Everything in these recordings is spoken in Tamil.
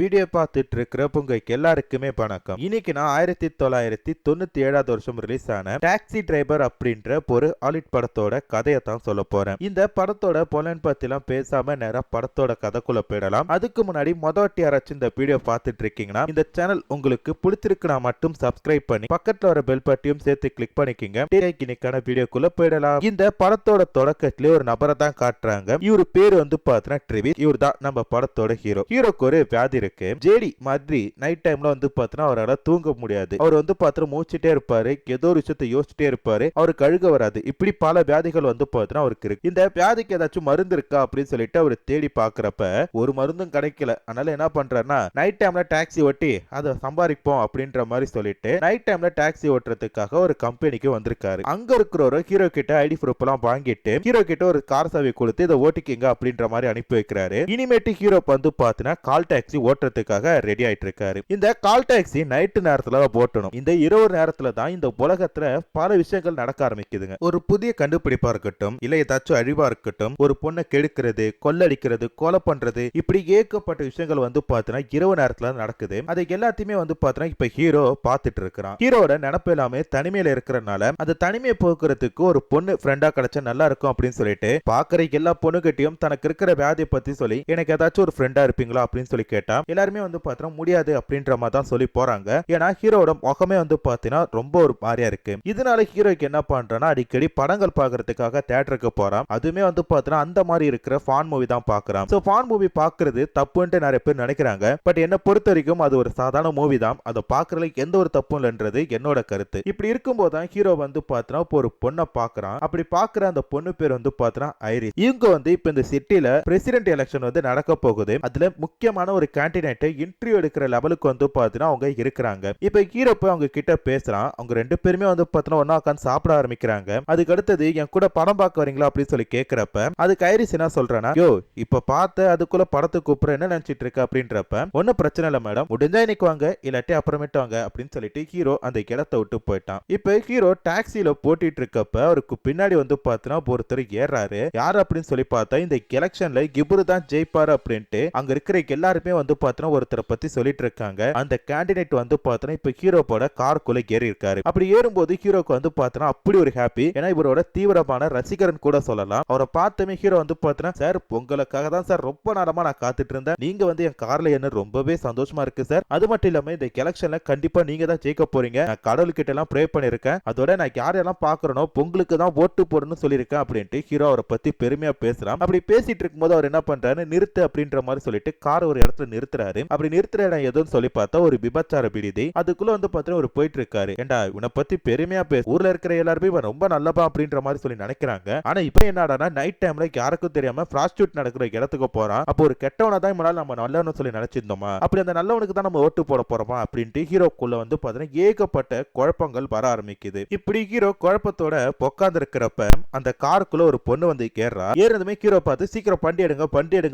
வீடியோ பார்த்துட்டு இருக்கிற உங்களுக்கு எல்லாருக்குமே வணக்கம். இன்னைக்கு நான் 1997 வருஷம் ரிலீஸ் ஆன டாக்ஸி டிரைவர் அப்படின்ற ஒரு ஹாலிவுட் படத்தோட கதையை தான் சொல்ல போறேன். இந்த படத்தோட பொலன் பத்திலாம் பேசாம நேரா படத்தோட கதைக்குள்ள போயிடலாம். அதுக்கு முன்னாடி மொதட்டி யாராச்சும் இந்த வீடியோ பார்த்துட்டு இருக்கீங்கன்னா இந்த சேனல் உங்களுக்கு பிடிச்சிருக்குன்னா மட்டும் சப்ஸ்கிரைப் பண்ணி பக்கத்துல வர பெல் பட்டியும் சேர்த்து கிளிக் பண்ணிக்கோங்க. இன்னைக்கான வீடியோக்குள்ள போயிடலாம். இந்த படத்தோட தொடக்கத்திலே ஒரு நபரை தான் காட்டுறாங்க. இவரு பேர் வந்து பார்த்தீங்கன்னா ட்ரெவிஸ். இவர் தான் நம்ம படத்தோட ஹீரோ. ஹீரோக்கு ஒரு வியாதி இருக்கு. ஜேடி மாதிரி நைட் டைம்ல வந்து பார்த்தீங்கன்னா அவரால் தூங்க முடியாது. அவர் வந்து பார்த்தீங்கன்னா மூச்சிட்டே இருப்பாரு, ஏதோ ஒரு விஷயத்தை யோசிச்சுட்டே இருப்பாரு, அவருக்கு அழுக வராது. இப்படி பல வியாதிகள் வந்து பார்த்தீங்கன்னா அவருக்கு இருக்கு. இந்த வியாதிக்கு ஏதாச்சும் மருந்து இருக்கா அப்படின்னு சொல்லிட்டு அவர் தேடி பாக்குறப்ப ஒரு மருந்தும் கிடைக்கல. அதனால என்ன பண்றாருன்னா நைட் டைம்ல டாக்ஸி ஓட்டி அதை சம்பாதிப்போம் அப்படின்ற மாதிரி சொல்லிட்டு நைட் டைம்ல டாக்ஸி ஓட்டுறதுக்காக ஒரு கம்பெனிக்கு வந்திருக்காரு. அங்க இருக்கிற ஹீரோ கிட்ட ஐடி ப்ரூஃப் எல்லாம் வாங்கிட்டு ஹீரோ கிட்ட ஒரு கார் சாவி கொடுத்து இதை ஓட்டிக்கிங்க அப்படின்ற மாதிரி அனுப்பி வைக்கிறாரு. இனிமேட்டு ஹீரோ வந்து பாத்தீங்கன்னா கால் டாக்ஸி ஓட்டுறதுக்காக ரெடி ஆயிட்டு இருக்காரு. இந்த கால் டாக்ஸி நைட்டு நேரத்துல ஓட்டணும். இந்த இரவு நேரத்துல தான் இந்த உலகத்துல பல விஷயங்கள் நடக்க ஆரம்பிக்குதுங்க. ஒரு புதிய கண்டுபிடிப்பா இருக்கட்டும், இல்ல ஏதாச்சும் அழிவா இருக்கட்டும், ஒரு பொண்ணை கெடுக்கிறது, கொள்ளடிக்கிறது, கொலை பண்றது, இப்படி ஏகப்பட்ட விஷயங்கள் வந்து பாத்தீங்கன்னா இரவு நேரத்துல நடக்குது. அதை எல்லாத்தையுமே வந்து பாத்தீங்கன்னா இப்ப ஹீரோ பாத்துட்டு இருக்கிறான். ஹீரோட நினைப்பு எல்லாமே தனிமையில இருக்கிறனால அந்த தனிமையை போக்குறதுக்கு ஒரு பொண்ணு ஃப்ரெண்டா கிடைச்சா நல்லா இருக்கும் அப்படின்னு சொல்லிட்டு பாக்குற எல்லா பொண்ணுகிட்டையும் தனக்கு இருக்கிற வியாதியை பத்தி சொல்லி எனக்கு ஏதாச்சும் ஒரு ஃப்ரெண்டா இருப்பீங்களா அப்படின்னு சொல்லி கேட்டா எல்லாருமே வந்து பாத்தீங்கன்னா முடியாது அப்படின்ற மாதிரி தான் சொல்லி போறாங்க. ஏன்னா ஹீரோட முகமே வந்து பாத்தீங்கன்னா ரொம்ப ஒரு மாதிரியா இருக்கு. இதனால ஹீரோக்கு என்ன பண்றான்னா அடிக்கடி படங்கள் பாக்குறதுக்காக தியேட்டருக்கு போறான். அதுமே வந்து பாத்தீங்கன்னா அந்த மாதிரி இருக்கிற ஃபான் மூவி தான் பாக்குறான். சோ ஃபான் மூவி பாக்குறது தப்புன்ட்டு நிறைய பேர் நினைக்கிறாங்க. பட் என்ன பொறுத்த வரைக்கும் அது ஒரு சாதாரண மூவி தான். அதை பாக்குறதுல எந்த ஒரு தப்பும் இல்லைன்றது என்னோட கருத்து. இப்படி இருக்கும்போது தான் ஹீரோ வந்து பாத்தீங்கன்னா ஒரு பொண்ணை பாக்குறான். அப்படி பாக்குற அந்த பொண்ணு பேர் வந்து பாத்தீங்கன்னா ஐரிஸ். இவங்க வந்து இப்ப இந்த சிட்டில பிரசிடென்ட் எலெக்ஷன் வந்து நடக்க போகுது. அதுல முக்கியமான ஒரு கேண்டிடேட்டை இன்டர்வியூ எடுக்கிற லெவலுக்கு வந்து பாத்தீங்கன்னா அவங்க இருக்கிறாங்க. இப்ப ஹீரோ போய் அவங்க கிட்ட பேசுறான். அவங்க ரெண்டு பேருமே வந்து பாத்தீங்கன்னா ஒண்ணா உட்கார்ந்து சாப்பிட ஆரம்பிக்கிறாங்க. அதுக்கு அடுத்தது என் கூட படம் பார்க்க வரீங்களா அப்படின்னு சொல்லி கேக்குறப்ப அதுக்கு ஐரிஸ் என்ன சொல்றானா, யோ இப்ப பார்த்து அதுக்குள்ள படத்துக்கு கூப்பிட என்ன நினைச்சிட்டு இருக்க அப்படின்றப்ப ஒன்னும் பிரச்சனை இல்ல மேடம், முடிஞ்சா இன்னைக்கு வாங்க இல்லாட்டி அப்புறமேட்டு வாங்க அப்படின்னு சொல்லிட்டு ஹீரோ அந்த இடத்தை விட்டு போயிட்டான். இப்ப ஹீரோ டாக்ஸில போட்டிட்டு இருக்கப்ப அவருக்கு பின்னாடி வந்து பாத்தீங்கன்னா ஒருத்தர் ஏறாரு. யார் அப்படின்னு சொல்லி பார்த்தா இந்த எலெக்ஷன்ல இவரு தான் ஜெயிப்பாரு அப்படின்ட்டு அங்க இருக்கிற எல்லாருமே வந்து பாத்தீங்கன்னா ஒருத்தரை பத்தி சொல்லிட்டு இருக்காங்க. அந்த கேண்டிடேட் வந்து பாத்தீங்கன்னா இப்ப ஹீரோவோட காருக்குள்ள ஏறி இருக்காரு. அப்படி ஏறும்போது ஹீரோக்கு வந்து பாத்தீங்கன்னா அப்படி ஒரு ஹாப்பி. ஏன்னா இவரோட தீவிரமான ரசிகரன் கூட சொல்லலாம். அவரை பார்த்தமே ஹீரோ வந்து பாத்தீங்கன்னா சார் உங்களுக்காக தான் சார் ரொம்ப நேரமா நான் காத்துட்டு இருந்தேன். நீங்க வந்து என் கார்ல என்ன ரொம்பவே சந்தோஷமா இருக்கு சார். அது மட்டும் இல்லாம இந்த எலெக்ஷன்ல கண்டிப்பா நீங்க தான் ஜெயிக்க போறீங்க. நான் கடவுள்கிட்ட எல்லாம் ப்ரே பண்ணிருக்கேன். அதோட நான் யாரெல்லாம் பாக்குறனோ உங்களுக்கு தான் ஓட்டு போடணும்னு சொல்லியிருக்கேன் அப்படின்ட்டு ஹீரோ அவரை பத்தி பெருமையா பேசுறான். அப்படி பேசிட்டு இருக்கும்போது அவர் என்ன பண்றாரு, நிறுத்து அப்படின்ற மாதிரி சொல்லிட்டு கார் ஒரு இடத்துல நிறுத்துறாரு. அப்படி நிறுத்துற இடம் எதுன்னு சொல்லி பார்த்தா ஒரு விபச்சார விடுதி. அதுக்குள்ள வந்து பார்த்தா ஒரு போயிட்டு இருக்காரு. ஏண்டா இவனை பத்தி பெருமையா பேச ஊர்ல இருக்கிற எல்லாருமே இவன் ரொம்ப நல்லப்பா அப்படின்ற மாதிரி சொல்லி நினைக்கிறாங்க. ஆனா இப்ப என்னடானா நைட் டைம்ல யாருக்கும் தெரியாம ப்ராஸ்டியூட் நடக்கிற இடத்துக்கு போறான். அப்போ ஒரு கெட்டவனை தான் முன்னாடி நம்ம நல்லவனு சொல்லி நினைச்சிருந்தோமா, அப்படி அந்த நல்லவனுக்கு தான் நம்ம ஓட்டு போட போறோமா அப்படின்ட்டு ஹீரோக்குள்ள வந்து பாத்தீங்கன்னா ஏகப்பட்ட குழப்பங்கள் வர ஆரம்பிக்குது. இப்படி ஹீரோ குழப்பத்தோட உட்கார்ந்து இருக்கிறப்ப அந்த காருக்குள்ள ஒரு பொண்ணு வந்து ஏறா. ஏறதுமே ஹீரோ பார்த்து சீக்கிரம் பண்டி எடுங்க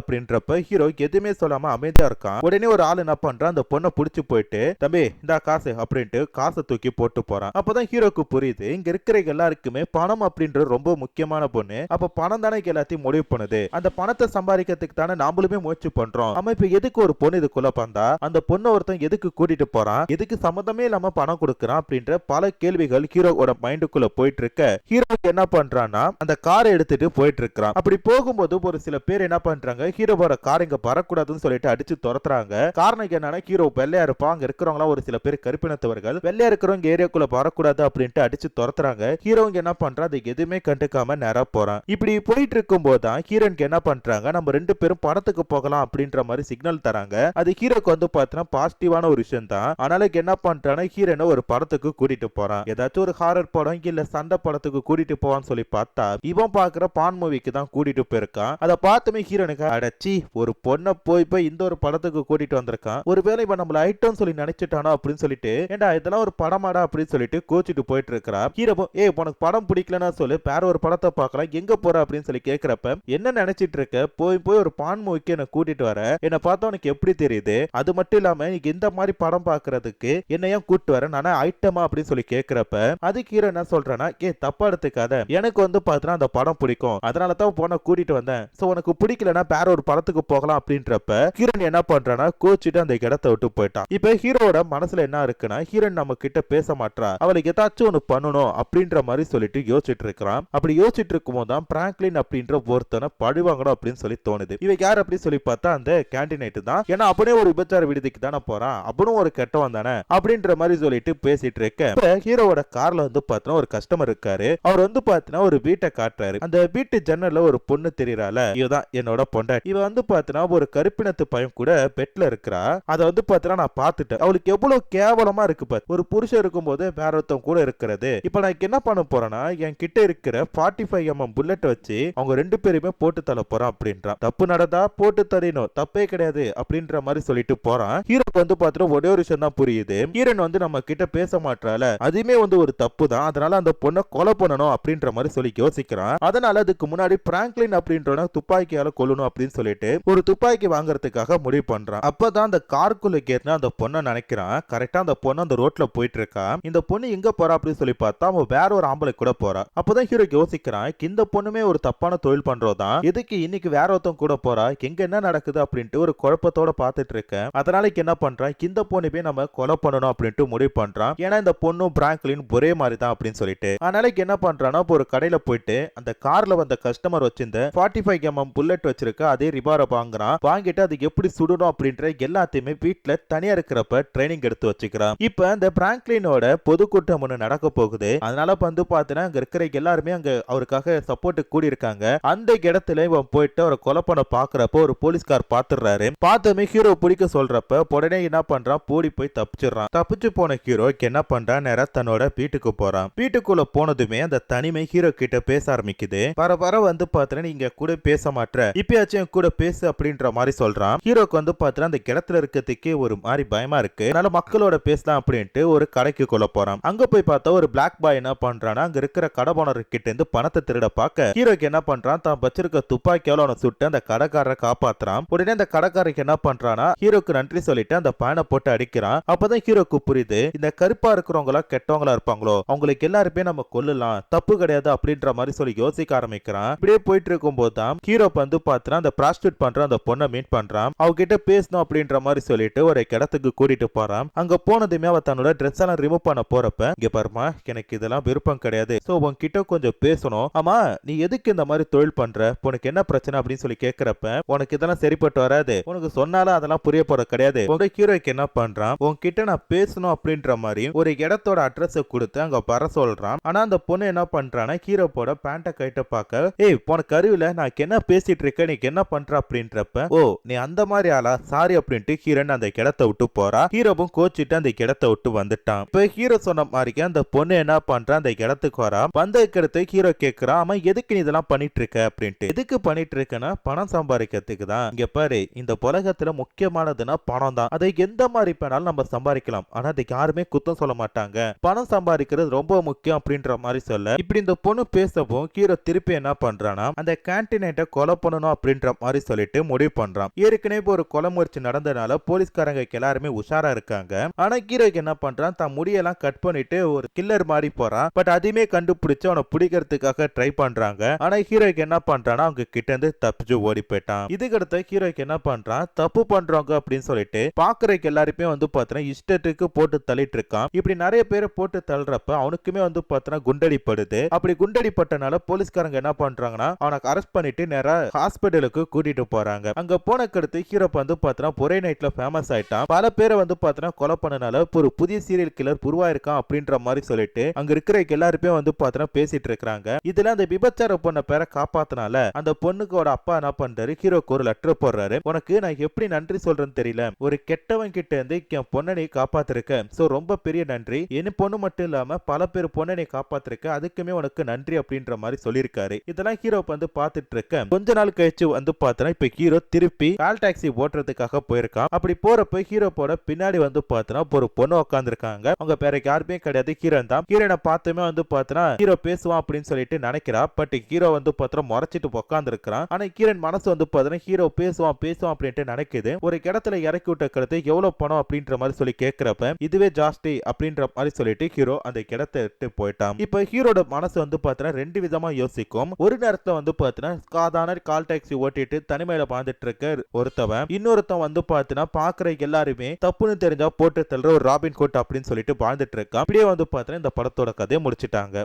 அப்படின்றப்ப ஹீரோ எதுவுமே சொல்லாம அமைதியா இருக்கான். உடனே ஒரு ஆள் என்ன பண்றான், அந்த பொண்ணை புடிச்சு போயிட்டு தம்பி இந்த காசு அப்படின்ட்டு காசை தூக்கி போட்டு போறான். அப்பதான் ஹீரோக்கு புரியுது இங்க இருக்கிற எல்லாருக்குமே பணம் அப்படின்றது ரொம்ப முக்கியமான பொண்ணு. அப்ப பணம் தானே எல்லாத்தையும் முடிவு பண்ணுது. அந்த பணத்தை சம்பாதிக்கிறதுக்கு தானே நாமளுமே முயற்சி பண்றோம். ஆமா இப்ப எதுக்கு ஒரு பொண்ணு இதுக்குள்ள பந்தா, அந்த பொண்ணு ஒருத்தன் எதுக்கு கூட்டிட்டு போறான், எதுக்கு சம்மந்தமே இல்லாம பணம் கொடுக்கறான் அப்படின்ற பல கேள்விகள் ஹீரோவோட மைண்டுக்குள்ள போயிட்டு இருக்க ஹீரோ என்ன பண்றான்னா அந்த காரை எடுத்துட்டு போயிட்டு இருக்கான். அப்படி போகும்போது ஒரு சில பேர் என்ன பண்றாங்க, ஹீரோவோட கார் இங்க வரக்கூடாதுன்னு சொல்லிட்டு அடிச்சு துரத்துறாங்க. காரணம் என்னன்னா ஹீரோ வெள்ளையா இருப்பான். அங்க இருக்கிறவங்க ஒரு சில பேர் கருப்பினத்தவர்கள். வெள்ளையா இருக்கிறவங்க ஏரியாக்குள்ள வரக்கூடாது அப்படின்ட்டு அடிச்சு துரத்துறாங்க. ஹீரோங்க என்ன பண்றா, அது எதுவுமே கண்டுக்காம நேரா போறான். இப்படி போயிட்டு இருக்கும் போதுதான் ஹீரோனுக்கு என்ன பண்றாங்க, நம்ம ரெண்டு பேரும் படத்துக்கு போகலாம் அப்படின்ற மாதிரி சிக்னல் தராங்க. அது ஹீரோக்கு வந்து பாத்தீங்கன்னா பாசிட்டிவான ஒரு விஷயம் தான். அதனால என்ன பண்றானா ஹீரோனை ஒரு படத்துக்கு கூட்டிட்டு போறான். ஏதாச்சும் ஒரு ஹாரர் படம் இல்ல சண்டை படத்துக்கு கூட்டிட்டு போவான்னு சொல்லி பார்த்தா இவன் பாக்குற பான் மூவிக்கு தான் கூட்டிட்டு போயிருக்கான். அதை பார்த்துமே ஹீரோனுக்கு அடைச்சி ஒரு பொண்ணை போய் இந்த ஒரு படத்துக்கு கூட்டிட்டு வந்திருக்கான். ஒருவேளை இவன் நம்மள ஐட்டம் சொல்லி நினைச்சிட்டானோ அப்படின்னு சொல்லிட்டு ஏண்டா இதெல்லாம் ஒரு படமாடா அப்படின்னு சொல்லிட்டு கோச்சிட்டு போயிட்டு இருக்கா. ஹீரோ உனக்கு படம் பிடிக்கலன்னா சொல்லு, வேற ஒரு படத்தை பார்க்கலாம், எங்க போற அப்படின்னு சொல்லி கேட்கிறப்ப என்ன நினைச்சிட்டு இருக்க, போய் ஒரு பான் மூவிக்கு என்ன கூட்டிட்டு வர, என்ன பார்த்தா உனக்கு எப்படி தெரியுது, அது மட்டும் இல்லாம நீங்க இந்த மாதிரி படம் பாக்குறதுக்கு என்ன ஏன் கூட்டு வர, நானே ஐட்டமா அப்படின்னு சொல்லி கேட்கிறப்ப அதுக்கு ஹீரோ என்ன சொல்றானா, தப்பா எடுத்துக்காத, எனக்கு வந்து பாத்தீங்கன்னா அந்த படம் பிடிக்கும், அதனால தான் போன கூட்டிட்டு வந்தேன். சோ உனக்கு பிடிக்கலன்னா வேற ஒரு படத்துக்கு போகலாம் அப்படின்றப்ப ஹீரோன் என்ன பண்றானா கோச்சிட்டு அந்த இடத்தை விட்டு போயிட்டான். இப்ப ஹீரோட மனசுல என்ன இருக்குன்னா, ஹீரோயின் நம்ம கிட்ட பேச மாட்டா, அவளுக்கு ஏதாச்சும் ஒண்ணு பண்ணணும் அப்படின்ற மாதிரி சொல்லிட்டு யோசிச்சுட்டு இருக்கிறான். அப்படி யோசிச்சுட்டு இருக்கும் போதுதான் பிராங்க்லின் அப்படின்ற ஒருத்தனை பழிவாங்கணும் அப்படின்னு சொல்லி தோணுது. இவன் யார் அப்படி சொல்லி பார்த்தா அந்த கேண்டினேட் தான். ஏன்னா அப்படியே ஒரு விபச்சார விடுதிக்கு தானே போறான், அவனும் ஒரு கெட்டவன் தானே அப்படின்ற மாதிரி சொல்லிட்டு பேசிட்டு இருக்க ஹீரோவோட கார்ல வந்து பார்த்தா ஒரு கஸ்டமர் இருக்காரு. அவர் வந்து பார்த்தா ஒரு வீட்டை காட்டுறாரு. அந்த வீட்டு ஜன்னல்ல ஒரு பொண்ணு தெரியறால, இதுதான் என்னோட பொண்டாட்டி. இவ வந்து பார்த்தா ஒரு கருப்பினத்து பையன் கூட பெட்ல இருக்கிறா. அதை வந்து பார்த்தா நான் பார்த்துட்டேன். அவளுக்கு எவ்வளவு கேவலமா இருக்கு பாரு, ஒரு புருஷன் இருக்கும்போது வேற ஒருத்தன் கூட இருக்கிறது. இப்ப நான் என்ன பண்ண போறேன்னா, என் கிட்ட இருக்கிற 45mm புல்லட் வச்சு அவங்க ரெண்டு பேருமே போட்டு தள்ள போறான் அப்படின்றான். தப்பு நடந்தா போட்டு தரணும், தப்பே கிடையாது அப்படின்ற மாதிரி சொல்லிட்டு போறான். ஹீரோக்கு வந்து பார்த்தா ஒரே ஒரு விஷயம் தான் புரியுது, ஹீரோன் வந்து நம்ம கிட்ட பேச மாட்டால, அதுவுமே வந்து ஒரு தப்பு தான், அதனால அந்த பொண்ணை கொலை பண்ணணும் அப்படின்ற மாதிரி சொல்லி யோசிக்கிறான். அதனால அதுக்கு முன்னாடி பிராங்க்லின் அப்படின்றவன துப்பாக்கியால கொல்லணும் அப்படின்னு சொல்லிட்டு ஒரு துப்பாக்கி வாங்குறதுக்காக முடிவு பண்றான். அப்பதான் அந்த காருக்குள்ள கேட்டு அந்த பொண்ணை நினைக்கிறான். கரெக்டா அந்த பொண்ணு அந்த ரோட்ல போயிட்டு இருக்கா. இந்த பொண்ணு எங்க போறா அப்படின்னு சொல்லி பார்த்தா அவன் வேற ஒரு ஆம்பளை கூட போறா. அப்பதான் ஹீரோ யோசிக்கிறான், இந்த பொண்ணுமே ஒரு தப்பான தொழில் பண்றோதான், எதுக்கு இன்னைக்கு வேற ஒருத்தன் கூட போறா, எங்க என்ன நடக்குது அப்படின்ட்டு ஒரு குழப்பத்தோட பாத்துட்டு இருக்கேன். அதனால என்ன பண்றான், இந்த பொண்ணுமே நம்ம கொலை பண்ணணும் அப்படின்ட்டு முடிவு பண்றான். ஏன்னா இந்த பொண்ணும் பிராங்க்லின் ஒரே மாதிரி தான் அப்படின்னு சொல்லிட்டு. அதனால என்ன பண்றான்னா, ஒரு கடையில போயிட்டு அந்த கார்ல வந்த கஸ்டமர் வச்சிருந்த 45mm புல்லட் வச்சிருக்க அதே ரிவால்வர் வாங்குறான். வாங்கிட்டு அதுக்கு எப்படி சுடணும் அப்படின்ற எல்லாத்தையுமே வீட்டுல தனியா இருக்கிறப்ப ட்ரைனிங் எடுத்து வச்சுக்கிறான். இப்ப இந்த பிராங்க்லினோட பொதுக்கூட்டம் ஒண்ணு நடக்க போகுது. அதனால வந்து பாத்தீங்கன்னா அங்க இருக்கிற எல்லாருமே அங்க அவருக்காக சப்போர்ட் கூடி இருக்காங்க. அந்த இடத்துல இவன் போயிட்டு அவரை கொலை பண்ண பாக்குறப்ப ஒரு போலீஸ்கார் பாத்துறாரு. பார்த்தமே ஹீரோ பிடிக்க சொல்றப்ப உடனே என்ன பண்றான், போடி போய் தப்பிச்சிடறான். தப்பிச்சு போன ஹீரோ என்ன பண்றான், நேரா தன்னோட வீட்டுக்கு போறான். வீட்டுக்குள்ள போனதுமே அந்த தனிமை ஹீரோ கிட்ட பேச ஆரம்பிக்குது. வர வந்து பாத்தீங்கன்னா நீங்க கூட பேச மாட்டேற, இப்பயாச்சும் கூட பேசு அப்படின்ற மாதிரி சொல்றான். ஹீரோக்கு வந்து பாத்தீங்கன்னா அந்த இடத்துல இருக்கிறதுக்கே ஒரு மாதிரி பயமா இருக்கு. அதனால மக்களோட பேசலாம் அப்படின்ட்டு ஒரு கடைக்கு கொள்ள போறான். அங்க போய் பார்த்தா ஒரு பிளாக் பாய் என்ன பண்றானா, அங்க இருக்கிற கடை கிட்ட இருந்து பணத்தை திருட பார்க்க ஹீரோக்கு என்ன பண்றான், தான் வச்சிருக்க துப்பாக்கியால அவனை சுட்டு அந்த கடைக்காரரை காப்பாத்துறான். உடனே அந்த கடைக்காரருக்கு என்ன பண்றானா, ஹீரோக்கு நன்றி சொல்லிட்டு அந்த பானை போட்டு அடிக்கிறான். அப்பதான் ஹீரோக்கு புரியுது, இந்த கருப்பா இருக்கிறவங்களா கெட்டவங்களா இருப்பாங்களோ அவங்களுக்கு எல்லாருமே நம்ம கொல்லலாம், தப்பு கிடையாது அப்படின்ற மாதிரி சொல்லி யோசிக்க ஆரம்பிக்கிறான். இப்படியே போயிட்டு இருக்கும் போதுதான் ஹீரோ வந்து பார்த்தா அந்த ப்ராஸ்டியூட் பண்ற அந்த பொண்ணை மீட் பண்றான். அவகிட்ட பேசணும் அப்படின்ற மாதிரி சொல்லிட்டு ஒரு இடத்துக்கு கூட்டிட்டு போறான். அங்க போனதுமே அவ தன்னோட ட்ரெஸ் எல்லாம் ரிமூவ் பண்ண போறப்ப, இங்க பாருமா எனக்கு இதெல்லாம் விருப்பம் கிடையாது, சோ உன்கிட்ட கொஞ்சம் பேசணும், ஆமா நீ எதுக்கு இந்த மாதிரி தொழில் பண்ற, உனக்கு என்ன பிரச்சனை அப்படின்னு சொல்லி கேக்குறப்ப, உனக்கு இதெல்லாம் சரிப்பட்டு வராது, உனக்கு சொன்னாலும் அதெல்லாம் புரிய போற கிடையாது. உங்க ஹீரோக்கு என்ன பண்றான், உன்கிட்ட நான் பேசணும் அப்படின்ற மாதிரி ஒரு இடத்தோட அட்ரஸ் கொடுத்து அங்க வர சொல்றான். ஆனா அந்த பொண்ணு என்ன பண்றானா, ஹீரோவோட பேண்ட கைட்ட பார்க்க, ஏய் போன கருவில நான் என்ன பேசிட்டு இருக்க, நீ என்ன பண்ற அப்படின்றப்ப, ஓ நீ அந்த மாதிரி ஆளா, சாரி அப்படின்ட்டு ஹீரோன் அந்த இடத்தை விட்டு போறா. ஹீரோவும் கோச்சிட்டு அந்த இடத்தை விட்டு வந்துட்டான். இப்ப ஹீரோ சொன்ன மாதிரி அந்த பொண்ணு என்ன பண்றா, அந்த இடத்துக்கு வரா. வந்த இடத்து ஹீரோ கேக்குறான், ஆமா எதுக்கு நீ இதெல்லாம் பண்ணிட்டு இருக்க அப்படின்ட்டு. எதுக்கு பண்ணிட்டு இருக்கனா, பணம் சம்பாதிக்கிறதுக்கு தான். இங்க பாரு, இந்த உலகத்துல முக்கியமானதுன்னா பணம் தான். அதை எந்த மாதிரி பண்ணாலும் நம்ம சம்பாதிக்கலாம், ஆனா அதுக்கு யாருமே குத்தம் சொல்ல மாட்டாங்க, பணம் சம்பாதிக்கிறது ரொம்ப முக்கியம் அப்படின்ற மாதிரி சொல்ல, இப்படி இந்த பொண்ணு பேசவும் ஹீரோ திருப்பி என்ன பண்றானா, அந்த கேண்டினேட்டை கொலை பண்ணணும் அப்படின்ற மாதிரி சொல்லிட்டு முடிவு பண்றான். ஏற்கனவே ஒரு கொலை முயற்சி நடந்தனால போலீஸ்காரங்க எல்லாருமே உஷாரா இருக்காங்க. ஆனா ஹீரோக்கு என்ன பண்றான், தான் முடியெல்லாம் கட் பண்ணிட்டு ஒரு கில்லர் மாதிரி போறான். பட் அதையுமே கண்டுபிடிச்சு அவனை பிடிக்கிறதுக்காக ட்ரை பண்றாங்க. ஆனா ஹீரோக்கு என்ன பண்றானா, அவங்க கிட்ட இருந்து தப்பிச்சு ஓடி போயிட்டான். இதுக்கடுத்து ஹீரோக்கு என்ன பண்றான், தப்பு பண்றவங்க அப்படின்னு சொல்லிட்டு பாக்குறதுக்கு எல்லாருமே வந்து பாத்தீங்கன்னா இஷ்டத்துக்கு போட்டு தள்ளிட்டு இருக்கான். இப்படி நிறைய பேரை போட்டு தள்ளுறப்ப அவனுக்குமே வந்து பாத்தீங்கன்னா குண்டடிப்படுது. அப்படி குண்டடிப்பட்டனால போலீஸ்காரங்க என்ன பண்றாங்கன்னா, அவனுக்கு அரெஸ்ட் பண்ணிட்டு நேரா ஹாஸ்பிட்டலுக்கு கூட்டிட்டு போறாங்க. அங்க போனக்கடுத்து ஹீரோ வந்து பாத்தீங்கன்னா ஒரே நைட்ல ஃபேமஸ் ஆயிட்டான். பல பேரை வந்து பாத்தீங்கன்னா கொலை பண்ணனால ஒரு புதிய சீரியல் கில்லர் உருவாயிருக்கான் அப்படின்ற மாதிரி சொல்லிட்டு அங்க இருக்கிற எல்லாருமே வந்து பாத்தீங்கன்னா பேசிட்டு இருக்காங்க. இதுல அந்த விபச்சார பொண்ண பேரை காப்பாத்தனால அந்த பொண்ணுக்கோட அப்பா என்ன பண்றாரு, ஹீரோக்கு ஒரு லெட்டர் போடுறாரு. உனக்கு நான் எப்படி நன்றி சொல்றேன்னு தெரியல, ஒரு கெட்டவன் கிட்ட இருந்து என் பொண்ணை நீ காப்பாத்திருக்க, சோ ரொம்ப பெரிய நன்றி, என் பொண்ணு மட்டும் இல்லாம பல பேர் பொண்ணை நீ காப்பாத்திருக்க, அதுக்குமே உனக்கு நன்றி அப்படின்ற மாதிரி சொல்லியிருக்காரு. இதெல்லாம் ஹீரோ வந்து பாத்துட்டு இருக்க. கொஞ்ச நாள் கழிச்சு வந்து பார்த்தா இப்ப ஹீரோ திருப்பி கால் டாக்ஸி ஓட்டுறதுக்காக போயிருக்கான். அப்படி போறப்ப ஹீரோ போட பின்னாடி வந்து பார்த்தனா ஒரு பொண்ணு உட்காந்துருக்காங்க. அவங்க பேர யாருமே கிடையாது, ஹீரோன் தான். ஹீரோனை பார்த்துமே வந்து பார்த்தனா ஹீரோ பேசுவான் அப்படின்னு சொல்லிட்டு நினைக்கிறா. பட் ஹீரோ வந்து பார்த்தா முறைச்சிட்டு உட்கார்ந்து இருக்கிறான். ஆனா ஹீரோன் மனசு வந்து பார்த்தா ஹீரோ பேசுவான் அப்படின்ட்டு நினைக்குது. ஒரு இடத்துல இறக்கி விட்ட கருத்து எவ்வளவு பணம் அப்படின்ற மாதிரி சொல்லி கேட்கிறப்ப, இதுவே ஜாஸ்தி அப்படின்ற மாதிரி சொல்லிட்டு ஹீரோ அந்த இடத்தை விட்டு போயிட்டான். இப்ப ஹீரோட மனசு வந்து பார்த்தா ரெண்டு விதமா யோசிக்கும். ஒரு நேரத்துல வந்து பார்த்தா சாதாரண கால் டாக்ஸி ஓட்டிட்டு தனிமையில வாழ்ந்துட்டு இருக்க ஒருத்தவன், இன்னொருத்தன் வந்து பாத்தீங்கன்னா பாக்குற எல்லாருமே தப்புன்னு தெரிஞ்சா போட்டு தள்ளுற ஒரு ராபின் குட் அப்படின்னு சொல்லிட்டு வாழ்ந்துட்டு இருக்கான். அப்படியே வந்து பாத்தீங்கன்னா இந்த படத்தோட கதையை முடிச்சிட்டாங்க.